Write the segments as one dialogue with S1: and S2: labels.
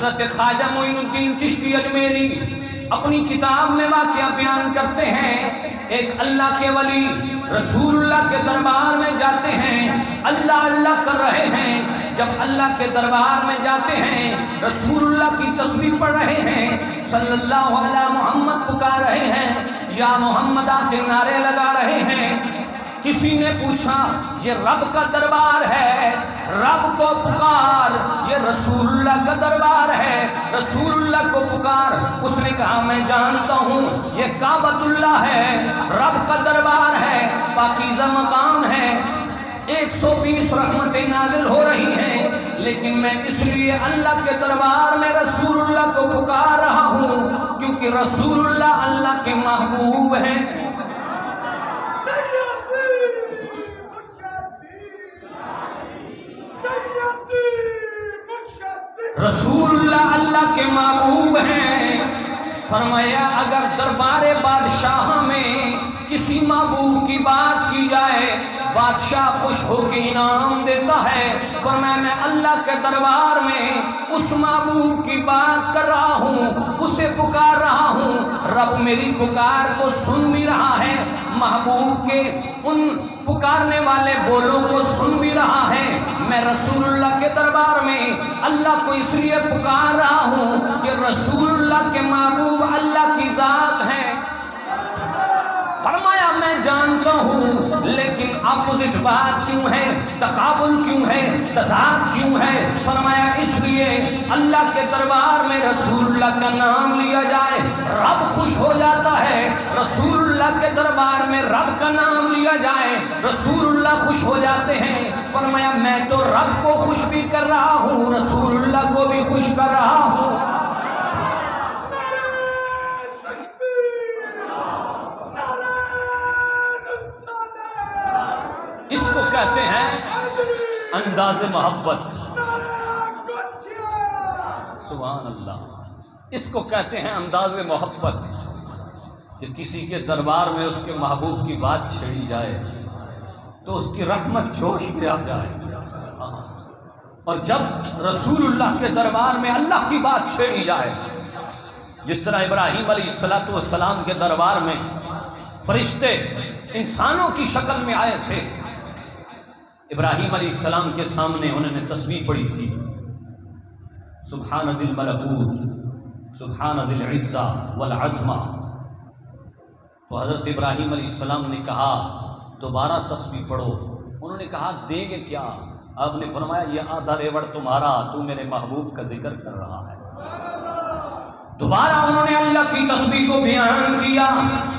S1: حضرت خواجہ معین الدین چشتی اجمیری اپنی کتاب میں واقعہ بیان کرتے ہیں، ایک اللہ کے ولی رسول اللہ کے دربار میں جاتے ہیں، اللہ اللہ کر رہے ہیں۔ جب اللہ کے دربار میں جاتے ہیں، رسول اللہ کی تسبیح پڑھ رہے ہیں، صلی اللہ علیہ محمد پکار رہے ہیں، یا محمد آ کے نعرے لگا رہے ہیں۔ کسی نے پوچھا یہ رب کا دربار ہے، رب کو پکار، یہ رسول اللہ کا دربار ہے، رسول اللہ کو پکار۔ اس نے کہا میں جانتا ہوں یہ کعبۃ اللہ ہے، رب کا دربار ہے، پاکیزہ مقام ہے، 120 رحمتیں نازل ہو رہی ہیں، لیکن میں اس لیے اللہ کے دربار میں رسول اللہ کو پکار رہا ہوں کیونکہ رسول اللہ اللہ کے محبوب ہیں۔ رسول اللہ اللہ کے محبوب ہیں۔ فرمایا اگر دربار بادشاہ میں کسی محبوب کی بات کی جائے، بادشاہ خوش ہو کے انعام دیتا ہے، فرمایا میں اللہ کے دربار میں اس محبوب کی بات کر رہا ہوں، اسے پکار رہا ہوں، رب میری پکار کو سن بھی رہا ہے، محبوب کے ان پکارنے والے بولوں کو سن بھی رہا ہے۔ میں رسول اللہ کے دربار میں اللہ کو اس لیے پکار رہا ہوں کہ رسول اللہ کے محبوب اللہ کی ذات ہے۔ فرمایا میں جانتا ہوں، لیکن اپوزٹ بات کیوں ہے، تقابل کیوں ہے، تضاد کیوں ہے؟ فرمایا اس لیے اللہ کے دربار میں رسول اللہ کا نام لیا جائے رب خوش ہو جاتا ہے، رسول اللہ کے دربار میں رب کا نام لیا جائے رسول اللہ خوش ہو جاتے ہیں۔ فرمایا میں تو رب کو خوش بھی کر رہا ہوں، رسول اللہ کو بھی خوش کر رہا ہوں۔ اس کو کہتے ہیں انداز محبت، سبحان اللہ، اس کو کہتے ہیں انداز محبت، کہ کسی کے دربار میں اس کے محبوب کی بات چھیڑی جائے تو اس کی رحمت جوش میں آ جائے، اور جب رسول اللہ کے دربار میں اللہ کی بات چھیڑی جائے، جس طرح ابراہیم علیہ السلام کے دربار میں فرشتے انسانوں کی شکل میں آئے تھے، ابراہیم علیہ السلام کے سامنے انہوں نے تسبیح پڑھی تھی، سبحان ذی الملکوت سبحان ذی العزہ والعظمہ، تو حضرت ابراہیم علیہ السلام نے کہا دوبارہ تسبیح پڑھو، انہوں نے کہا دیں گے کیا؟ آپ نے فرمایا یہ آدھا ریوڑ تمہارا، تو میرے محبوب کا ذکر کر رہا ہے۔ دوبارہ انہوں نے اللہ کی تسبیح کو بیان کیا،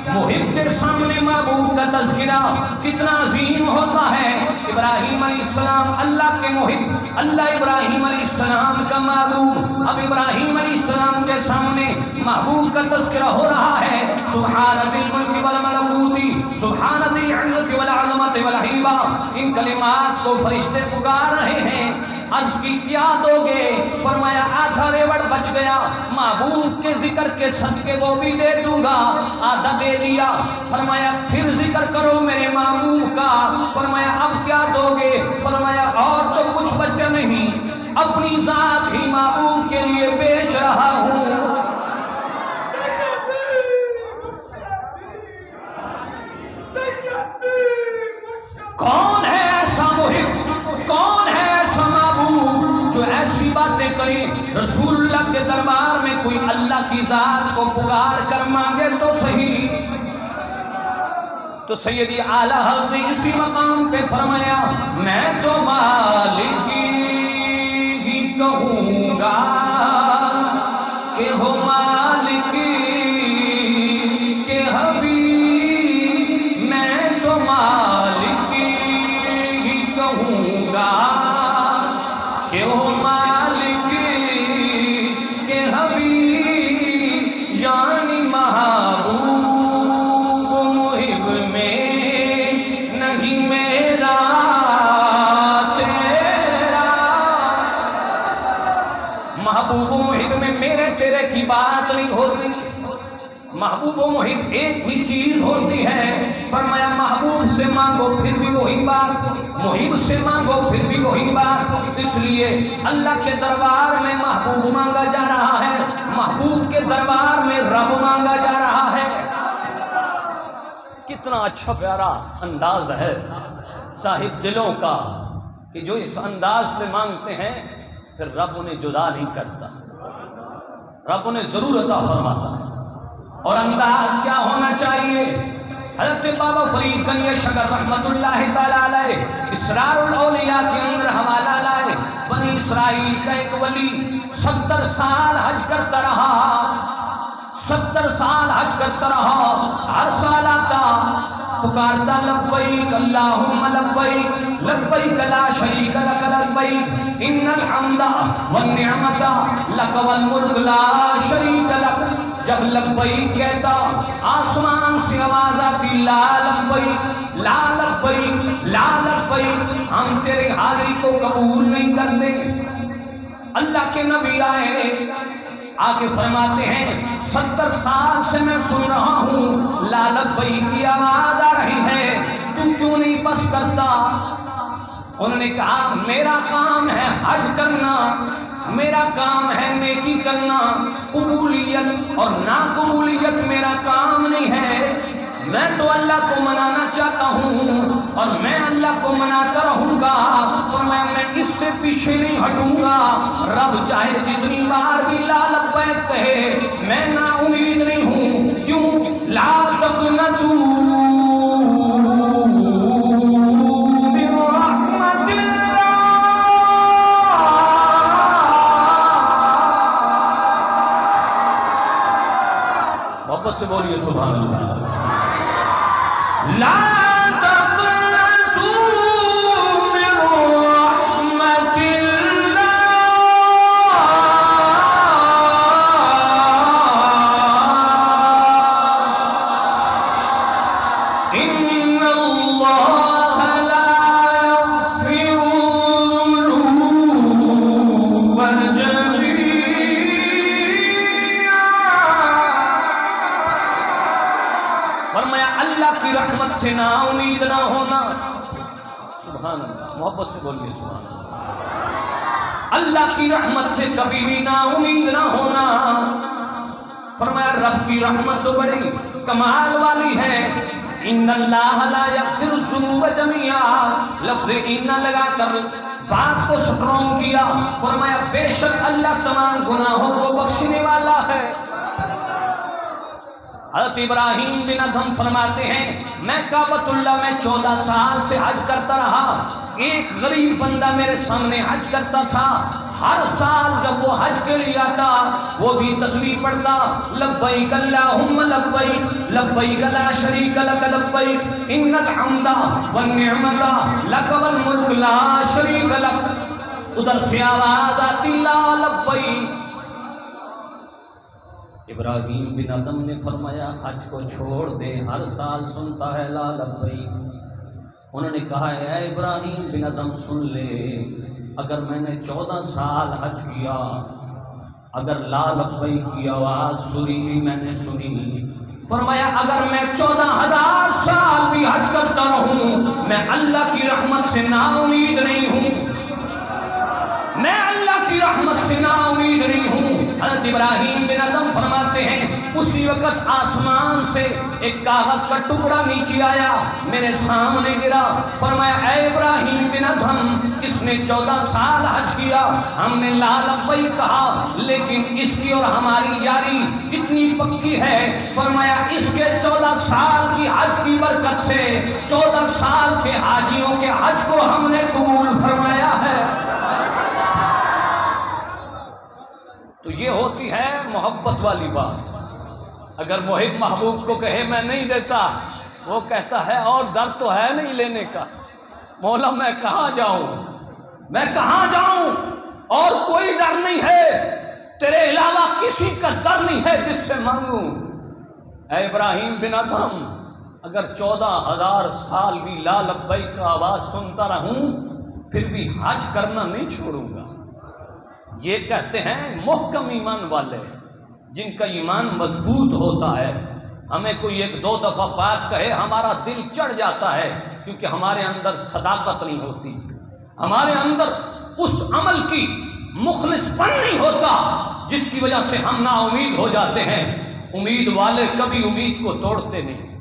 S1: محب کے سامنے محبوب کا تذکرہ کتنا عظیم ہوتا ہے۔ ابراہیم علیہ السلام اللہ کے محب، اللہ ابراہیم علیہ السلام کا محبوب، اب ابراہیم علیہ السلام کے سامنے محبوب کا تذکرہ ہو رہا ہے، سبحان ذی الملک والملکوت سبحان ذی العزت والعظمت والہیبہ، ان کلمات کو فرشتے پکار رہے ہیں۔ عرض کی کیا دو گے؟ فرمایا آدھا ریوڑ بچ گیا، محبوب کے ذکر کے صدقے وہ بھی دے دوں گا، آدھا دے دیا۔ فرمایا پھر ذکر کرو میرے محبوب کا، فرمایا اب کیا دو گے؟ فرمایا اور تو کچھ بچا نہیں، اپنی ذات ہی محبوب کے لیے بیچ رہا ہوں۔ کون ہے ایسا محب، کون ہے ایسا محبوب جو ایسی باتیں کرے؟ رسول اللہ کے دربار میں کوئی اللہ کی ذات کو پکار کر مانگے تو صحیح، تو سیدی اعلیٰ حضرت نے اسی مقام پہ فرمایا میں تو مالکی ہی کہوں گا کہ ہو مالکی کے حبیب، میں تو مالکی ہی کہوں گا کہ ہو مالکی کے حبیب، یعنی محبوب محب میں نہیں میرا تیرا، محبوب محب میں میرے تیرے کی بات نہیں ہوتی۔ محبوب و محب ایک ہی چیز ہوتی ہے۔ فرمایا محبوب سے مانگو پھر بھی وہی بات، محب سے مانگو پھر بھی وہی بات۔ اس لیے اللہ کے دربار میں محبوب مانگا جا رہا ہے، محبوب کے دربار میں رب مانگا جا رہا ہے۔ کتنا اچھا پیارا انداز ہے صاحب دلوں کا کہ جو اس انداز سے مانگتے ہیں پھر رب انہیں جدا نہیں کرتا، رب انہیں ضرور عطا فرماتا ہے۔ اور انداز کیا ہونا چاہیے؟ حضرت بابا فرید گنج شکر رحمت اللہ تعالی علیہ اسرار الاولیاء کے اندر حوالہ لائے، بنی اسرائیل کا ایک ولی 70 سال حج کرتا رہا، 70 سال حج کرتا رہا، ہر سال آتا پکارتا لبیک اللہم لبیک لبیک لا شریک لک لبیک ان الحمد والنعمت لک والملک لا شریک لک۔ جب لبیک کہتا آسمان سے آواز آتی لا لبیک لا لبیک لا لبیک، ہم تیری حاضری کو قبول نہیں کرتے۔ اللہ کے نبی آئے، آگے فرماتے ہیں 70 سال سے میں سن رہا ہوں لا لبیک کی آواز آ رہی ہے، تو کیوں نہیں بس کرتا؟ انہوں نے کہا میرا کام ہے حج کرنا، میرا کام ہے نیکی کرنا، قبولیت اور ناقبولیت میرا کام نہیں ہے۔ میں تو اللہ کو منانا چاہتا ہوں اور میں اللہ کو مناتا رہوں گا، اور میں اس سے پیچھے نہیں ہٹوں گا۔ رب چاہے جتنی بار بھی لا لبیک کہے میں نا امید نہیں ہوں۔ کیوں؟ لا تقنطوا من رحمت اللہ، محبت سے بولیے سبحان اللہ۔ لا تقنطوا من رحمت اللہ، ان اللہ لا یغفر الذنوب جميعا۔ فرمایا اللہ کی رحمت سے نا امید نہ ہونا۔ سبحان اللہ، محبت سے بولیے سبحان اللہ۔ اللہ کی رحمت سے کبھی بھی نا امید نہ ہونا۔ فرمایا رب کی رحمت تو بڑی کمال والی ہے۔ ان اللہ لا یغفر الذنوب جميعا، لفظ ان لگا کر بات کو سٹرونگ کیا۔ فرمایا بے شک اللہ تمام گناہوں کو بخشنے والا ہے۔ حضرت ابراہیم بن ادھم فرماتے ہیں میں کعبۃ اللہ میں 14 سال سے حج کرتا رہا، ایک غریب بندہ میرے سامنے حج کرتا تھا، ہر سال جب وہ حج کے لیے آتا وہ بھی تسبیح پڑھتا لبیک اللہم لبیک لبیک لا شریک لک لبیک ان الحمد والنعمت لک والملک لا شریک لک۔ ادھر سے آواز آتی لا لبیک۔ ابراہیم بن ادم نے فرمایا حج کو چھوڑ دے، ہر سال سنتا ہے لا لبیک۔ انہوں نے کہا اے ابراہیم بن ادم سن لے، اگر میں نے 14 سال حج کیا، اگر لا لبیک کی آواز سنی میں نے سنی، فرمایا اگر میں 14,000 سال بھی حج کرتا رہوں میں اللہ کی رحمت سے نا امید نہیں ہوں، میں اللہ کی رحمت سے نا امید نہیں ہوں۔ حضرت ابراہیم بن ادم فرماتے ہیں اسی وقت آسمان سے ایک کاغذ کا ٹکڑا نیچے آیا، میرے سامنے گرا۔ فرمایا اے ابراہیم بن ادم، اس نے 14 سال حج کیا، ہم نے لا لبیک کہا، لیکن اس کی اور ہماری یاری اتنی پکی ہے۔ فرمایا اس کے 14 سال کی حج کی برکت سے 14 سال کے حاجیوں کے حج کو ہم نے قبول فرمایا ہے۔ تو یہ ہوتی ہے محبت والی بات۔ اگر محب محبوب کو کہے میں نہیں دیتا، وہ کہتا ہے اور در تو ہے نہیں لینے کا، مولا میں کہاں جاؤں، میں کہاں جاؤں، اور کوئی در نہیں ہے تیرے علاوہ، کسی کا در نہیں ہے جس سے مانگوں۔ اے ابراہیم بن ادم، اگر 14,000 سال بھی لا لبیک کا آواز سنتا رہوں پھر بھی حج کرنا نہیں چھوڑوں گا۔ یہ کہتے ہیں محکم ایمان والے، جن کا ایمان مضبوط ہوتا ہے، ہمیں کوئی ایک دو دفعہ بات کہے ہمارا دل چڑھ جاتا ہے، کیونکہ ہمارے اندر صداقت نہیں ہوتی، ہمارے اندر اس عمل کی مخلص پن نہیں ہوتا جس کی وجہ سے ہم نا امید ہو جاتے ہیں۔ امید والے کبھی امید کو توڑتے نہیں۔